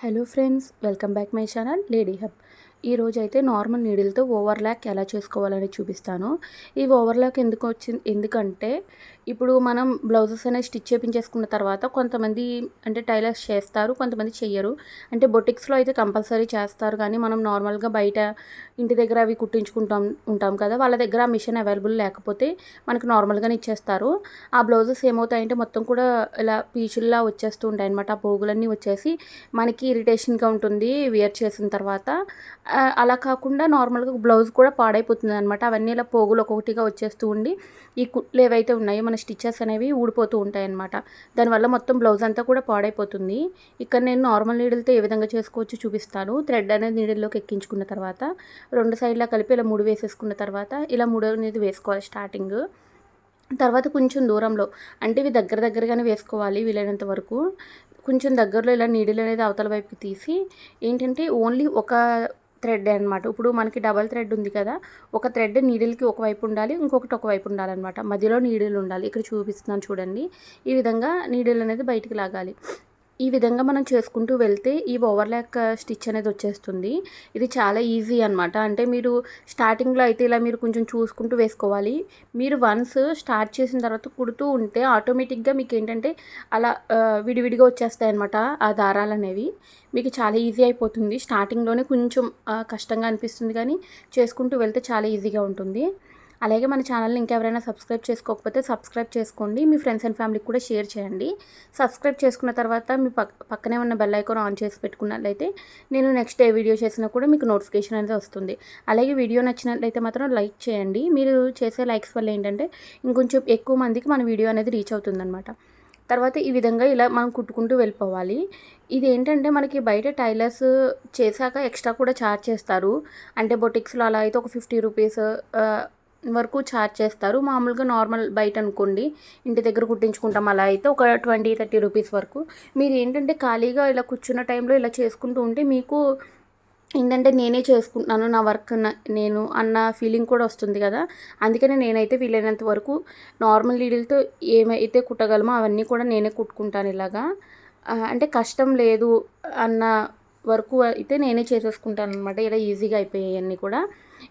Hello friends, welcome back my channel lady hub. ఈరోజైతే normal నీడిల్తో overlock ఎలా చేసుకోవాలని చూపిస్తాను. ఈ ఓవర్లాక్ ఎందుకంటే ఇప్పుడు మనం బ్లౌజెస్ అనేవి స్టిచ్ చేయించేసుకున్న తర్వాత కొంతమంది అంటే టైలర్స్ చేస్తారు, కొంతమంది చెయ్యరు. అంటే బొటిక్స్లో అయితే కంపల్సరీ చేస్తారు, కానీ మనం నార్మల్గా బయట ఇంటి దగ్గర అవి ఉంటాం కదా, వాళ్ళ దగ్గర ఆ మిషన్ అవైలబుల్ లేకపోతే మనకు నార్మల్గానే ఇచ్చేస్తారు. ఆ బ్లౌజెస్ ఏమవుతాయంటే మొత్తం కూడా ఇలా పీచుల్లా వచ్చేస్తూ ఉంటాయి అనమాట. ఆ పోగులన్నీ వచ్చేసి మనకి ఇరిటేషన్గా ఉంటుంది వేర్ చేసిన తర్వాత. అలా కాకుండా నార్మల్గా బ్లౌజ్ కూడా పాడైపోతుంది అనమాట. అవన్నీ ఇలా పోగులు ఒక్కొక్కటిగా వచ్చేస్తూ ఉండి ఈ కుట్లు ఏవైతే ఉన్నాయో మన స్టిచ్చెస్ అనేవి ఊడిపోతూ ఉంటాయి అనమాట. దానివల్ల మొత్తం బ్లౌజ్ అంతా కూడా పాడైపోతుంది. ఇక్కడ నేను నార్మల్ నీడిల్తో ఏ విధంగా చేసుకోవచ్చో చూపిస్తాను. థ్రెడ్ అనేది నీడిల్లోకి ఎక్కించుకున్న తర్వాత 2 సైడ్లా కలిపి ఇలా ముడి వేసేసుకున్న తర్వాత ఇలా ముడి అనేది వేసుకోవాలి స్టార్టింగ్. తర్వాత కొంచెం దూరంలో అంటే ఇవి దగ్గరగానే వేసుకోవాలి వీలైనంత వరకు. కొంచెం దగ్గరలో ఇలా నీడిల్ అనేది అవతల వైపుకి తీసి ఏంటంటే ఓన్లీ ఒక థ్రెడ్ అనమాట. ఇప్పుడు మనకి డబల్ థ్రెడ్ ఉంది కదా, ఒక థ్రెడ్ నీడిల్కి ఒకవైపు ఉండాలి, ఇంకొకటి ఒకవైపు ఉండాలన్నమాట. మధ్యలో నీడిల్ ఉండాలి. ఇక్కడ చూపిస్తున్నాను చూడండి. ఈ విధంగా నీడిల్ అనేది బయటికి లాగాలి. ఈ విధంగా మనం చేసుకుంటూ వెళ్తే ఈ ఓవర్లాక్ స్టిచ్ అనేది వచ్చేస్తుంది. ఇది చాలా ఈజీ అనమాట. అంటే మీరు స్టార్టింగ్లో అయితే ఇలా మీరు కొంచెం చూసుకుంటూ వేసుకోవాలి. మీరు వన్స్ స్టార్ట్ చేసిన తర్వాత కుడుతూ ఉంటే ఆటోమేటిక్గా మీకు ఏంటంటే అలా విడివిడిగా వచ్చేస్తాయి అనమాట. ఆ దారాలు అనేవి మీకు చాలా ఈజీ అయిపోతుంది. స్టార్టింగ్లోనే కొంచెం కష్టంగా అనిపిస్తుంది, కానీ చేసుకుంటూ వెళ్తే చాలా ఈజీగా ఉంటుంది. అలాగే మన ఛానల్ని ఇంకెవరైనా సబ్స్క్రైబ్ చేసుకోకపోతే సబ్స్క్రైబ్ చేసుకోండి. మీ ఫ్రెండ్స్ అండ్ ఫ్యామిలీకి కూడా షేర్ చేయండి. సబ్స్క్రైబ్ చేసుకున్న తర్వాత మీ పక్కనే ఉన్న బెల్ ఐకాన్ ఆన్ చేసి పెట్టుకున్నట్లయితే నేను నెక్స్ట్ ఏ వీడియో చేసినా కూడా మీకు నోటిఫికేషన్ అనేది వస్తుంది. అలాగే వీడియో నచ్చినట్లయితే మాత్రం లైక్ చేయండి. మీరు చేసే లైక్స్ వల్ల ఏంటంటే ఇంకొంచెం ఎక్కువ మందికి మన వీడియో అనేది రీచ్ అవుతుందన్నమాట. తర్వాత ఈ విధంగా ఇలా మనం కుట్టుకుంటూ వెళ్ళిపోవాలి. ఇది ఏంటంటే మనకి బయట టైలర్స్ చేశాక ఎక్స్ట్రా కూడా ఛార్జ్ చేస్తారు. అంటే బొటిక్స్లో అలా అయితే ఒక 50 రూపీస్ వరకు ఛార్జ్ చేస్తారు. మామూలుగా నార్మల్ బయట అనుకోండి ఇంటి దగ్గర కుట్టించుకుంటాం అలా అయితే ఒక 20-30 రూపీస్ వరకు. మీరు ఏంటంటే ఖాళీగా ఇలా కూర్చున్న టైంలో ఇలా చేసుకుంటూ ఉంటే మీకు ఏంటంటే నేనే చేసుకుంటున్నాను, నా వర్క్ నేను అన్న ఫీలింగ్ కూడా వస్తుంది కదా. అందుకనే నేనైతే వీలైనంత వరకు నార్మల్ నీడిల్తో ఏమైతే కుట్టగలమో అవన్నీ కూడా నేనే కుట్టుకుంటాను ఇలాగా. అంటే కష్టం లేదు అన్న వరకు అయితే నేనే చేసేసుకుంటాను అనమాట. ఇలా ఈజీగా అయిపోయాయి అన్నీ కూడా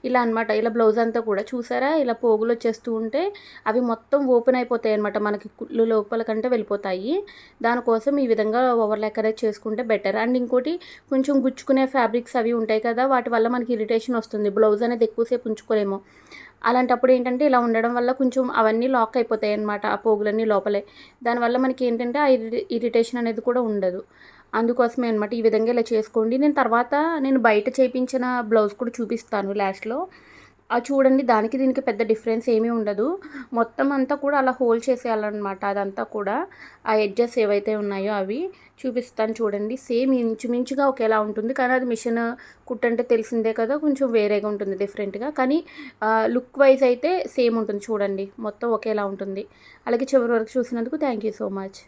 ఇలా అనమాట. ఇలా బ్లౌజ్ అంతా కూడా చూసారా, ఇలా పోగులు వచ్చేస్తూ ఉంటే అవి మొత్తం ఓపెన్ అయిపోతాయి అనమాట. మనకి కుళ్ళు లోపల కంటే వెళ్ళిపోతాయి. దానికోసం ఈ విధంగా ఓవర్లాక్ అనేది చేసుకుంటే బెటర్. అండ్ ఇంకోటి కొంచెం గుచ్చుకునే ఫ్యాబ్రిక్స్ అవి ఉంటాయి కదా, వాటి వల్ల మనకి ఇరిటేషన్ వస్తుంది. బ్లౌజ్ అనేది ఎక్కువసేపు ఉంచుకోలేము. అలాంటప్పుడు ఏంటంటే ఇలా ఉండడం వల్ల కొంచెం అవన్నీ లాక్ అయిపోతాయి అన్నమాట, ఆ పోగులన్నీ లోపలే. దానివల్ల మనకి ఏంటంటే ఆ ఇరిటేషన్ అనేది కూడా ఉండదు. అందుకోసమే అనమాట. ఈ విధంగా ఇలా చేసుకోండి. నేను బయట చేయించిన బ్లౌజ్ కూడా చూపిస్తాను లాస్ట్లో. చూడండి, దానికి దీనికి పెద్ద డిఫరెన్స్ ఏమీ ఉండదు. మొత్తం అంతా కూడా అలా హోల్డ్ చేసేయాలన్నమాట. అదంతా కూడా ఆ ఎడ్జెస్ ఏవైతే ఉన్నాయో అవి చూపిస్తాను చూడండి. సేమ్ ఇంచుమించుగా ఒకేలా ఉంటుంది, కానీ అది మిషన్ కుట్టంటే తెలిసిందే కదా, కొంచెం వేరేగా ఉంటుంది డిఫరెంట్గా. కానీ లుక్ వైజ్ అయితే సేమ్ ఉంటుంది చూడండి, మొత్తం ఒకేలా ఉంటుంది. అలాగే చివరి వరకు చూసినందుకు థ్యాంక్ యూ సో మచ్.